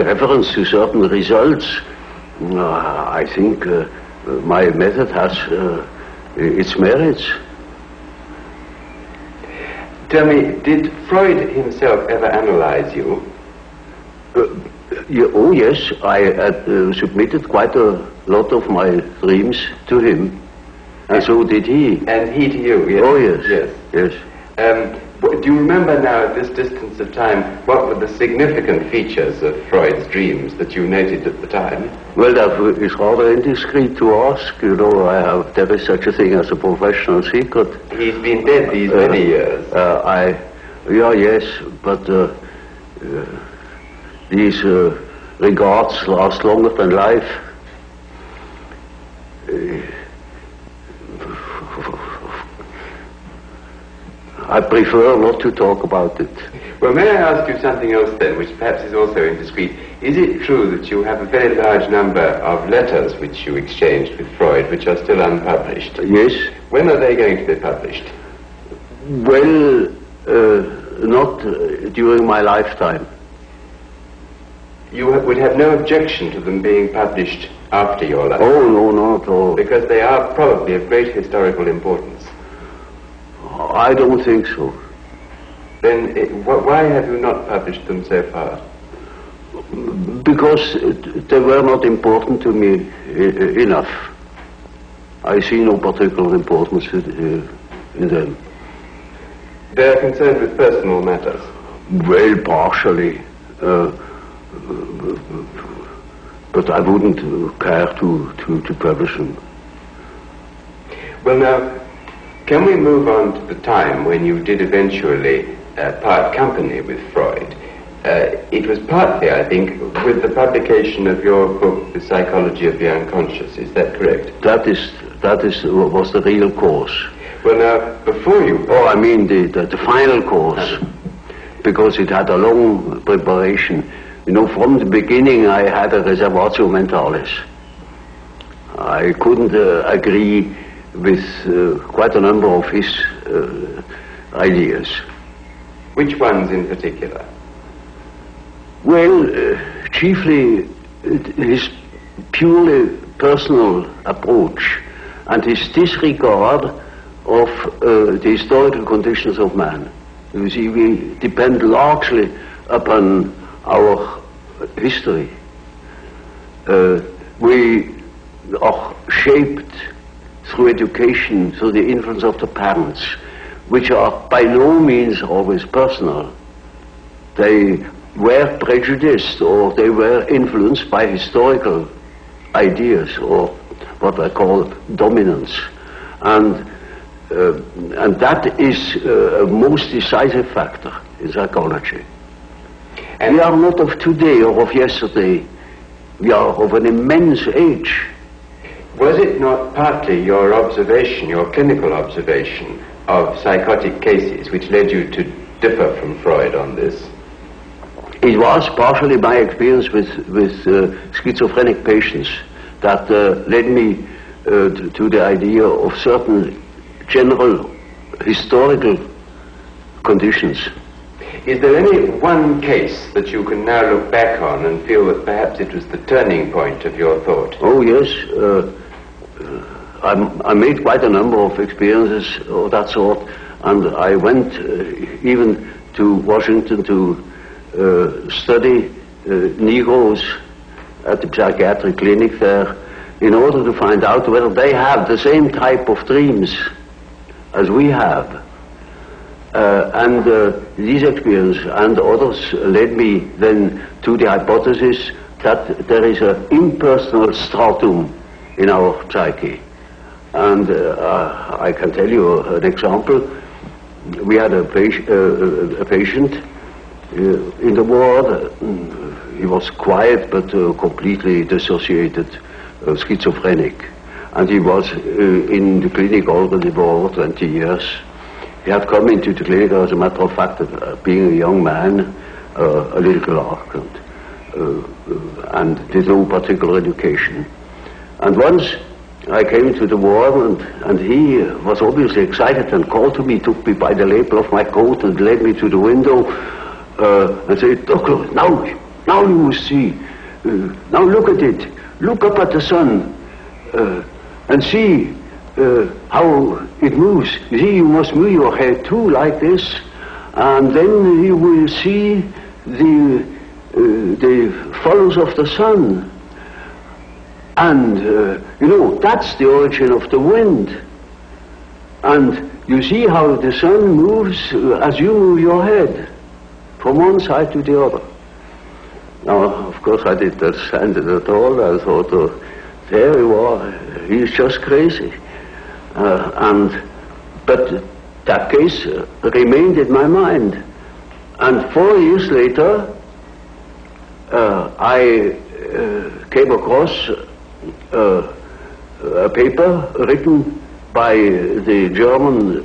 reference to certain results, I think my method has its merits. Tell me, did Freud himself ever analyze you? Oh yes, I submitted quite a lot of my dreams to him, and so did he. And he to you, yes? Oh yes, yes. Do you remember now, at this distance of time, what were the significant features of Freud's dreams that you noted at the time? Well, that is rather indiscreet to ask. You know, there is such a thing as a professional secret. He's been dead these many years. Yes, but these regards last longer than life. I prefer not to talk about it. Well, may I ask you something else then, which perhaps is also indiscreet? Is it true that you have a very large number of letters which you exchanged with Freud, which are still unpublished? Yes. When are they going to be published? Well, not during my lifetime. You would have no objection to them being published after your life? Oh, no, not at all. Because they are probably of great historical importance. I don't think so. Then why have you not published them so far? Because they were not important to me enough. I see no particular importance in them. They are concerned with personal matters? Well, partially. But I wouldn't care to publish them. Well, now, can we move on to the time when you did eventually part company with Freud? It was partly, I think, with the publication of your book, The Psychology of the Unconscious. Is that correct? That was the real cause. Well, now, before you... Oh, I mean the final cause, because it had a long preparation. You know, from the beginning I had a reservatio mentalis. I couldn't agree with quite a number of his ideas. Which ones in particular? Well, chiefly his purely personal approach and his disregard of the historical conditions of man. You see, we depend largely upon our history. We are shaped through education, through the influence of the parents, which are by no means always personal. They were prejudiced or they were influenced by historical ideas or what I call dominance. And that is a most decisive factor in psychology. And we are not of today or of yesterday. We are of an immense age. Was it not partly your observation, your clinical observation of psychotic cases, which led you to differ from Freud on this? It was partially my experience with schizophrenic patients that led me to the idea of certain general historical conditions. Is there any one case that you can now look back on and feel that perhaps it was the turning point of your thought? Oh yes, I made quite a number of experiences of that sort, and I went even to Washington to study Negroes at the psychiatric clinic there in order to find out whether they have the same type of dreams as we have. And these experiences and others led me then to the hypothesis that there is an impersonal stratum in our psyche. And I can tell you an example. We had a patient in the ward. He was quiet but completely dissociated, schizophrenic. And he was in the clinic already for over 20 years. He had come into the clinic, as a matter of fact, being a young man, a little clerk, and did no particular education. And once I came to the ward, and he was obviously excited and called to me, took me by the lapel of my coat and led me to the window and said, "Doctor, now Now you must see. Now look at it. Look up at the sun and see how it moves. You see, you must move your head too, like this, and then you will see the follows of the sun. And, you know, that's the origin of the wind. And you see how the sun moves as you move your head from one side to the other. Now, of course, I didn't understand it at all. I thought, there he was, he's just crazy. But that case remained in my mind. And 4 years later, I came across a paper written by the German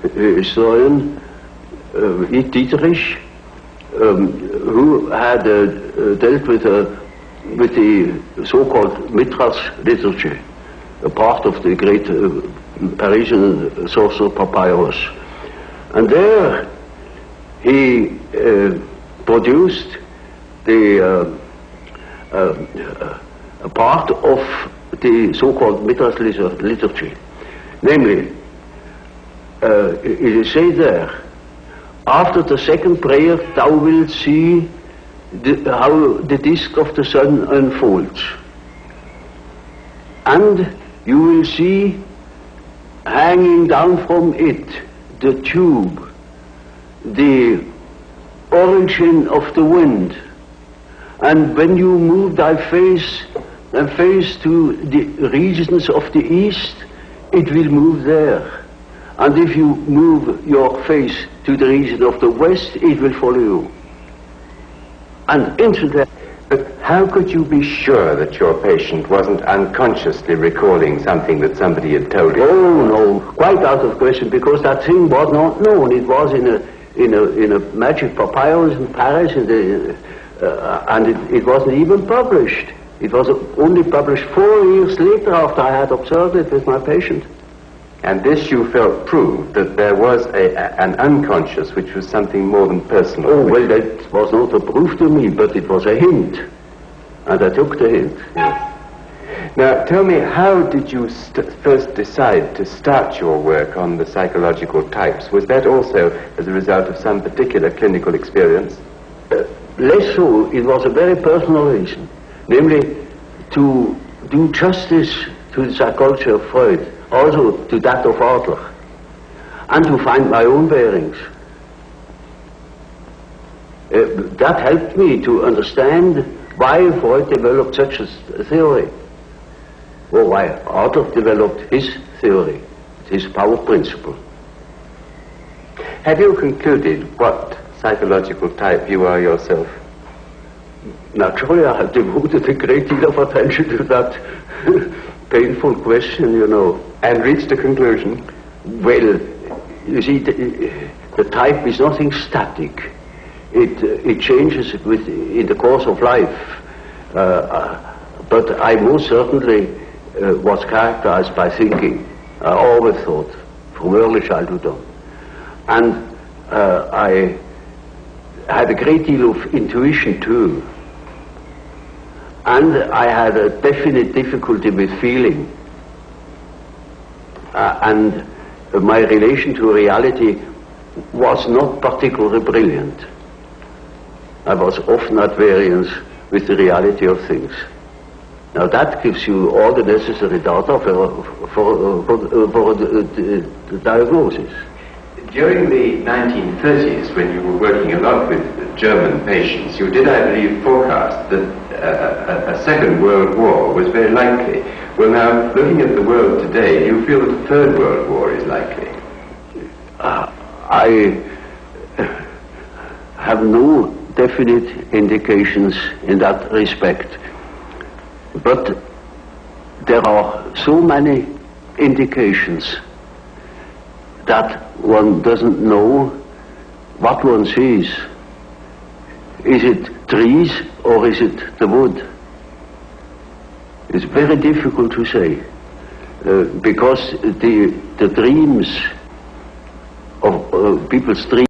historian Dietrich, who had dealt with the so-called Mithras liturgy, a part of the great Parisian sorcerer Papyrus. And there he produced a part of the so-called Mithras liturgy. Namely, it is said there, after the second prayer thou wilt see how the disk of the sun unfolds. And you will see hanging down from it the tube, the origin of the wind. And when you move thy face to the regions of the east, it will move there. And if you move your face to the region of the west, it will follow you. And instantly. But how could you be sure that your patient wasn't unconsciously recalling something that somebody had told him? Oh no, quite out of question, because that thing was not known. It was in a magic papyrus in Paris, and it wasn't even published. It was only published 4 years later after I had observed it with my patient. And this you felt proved that there was an unconscious which was something more than personal. Oh, well, that was not a proof to me, but it was a hint. And I took the hint. Yes. Now, tell me, how did you first decide to start your work on the psychological types? Was that also as a result of some particular clinical experience? Less so. It was a very personal reason. Namely, to do justice to the psychology of Freud, also to that of Adler, and to find my own bearings. That helped me to understand why Freud developed such a theory, or why Adler developed his theory, his power principle. Have you concluded what psychological type you are yourself? Naturally, I have devoted a great deal of attention to that painful question, you know. And reached a conclusion? Well, you see, the type is nothing static. It changes in the course of life. But I most certainly was characterized by thinking. I always thought, from early childhood on. And I had a great deal of intuition too. And I had a definite difficulty with feeling. And my relation to reality was not particularly brilliant. I was often at variance with the reality of things. Now that gives you all the necessary data for the diagnosis. During the 1930s, when you were working a lot with German patients, you did, I believe, forecast that a Second World War was very likely. Well, now, looking at the world today, do you feel that a Third World War is likely? I have no definite indications in that respect. But there are so many indications that one doesn't know what one sees. Is it trees or is it the wood? It's very difficult to say because the dreams of people's dreams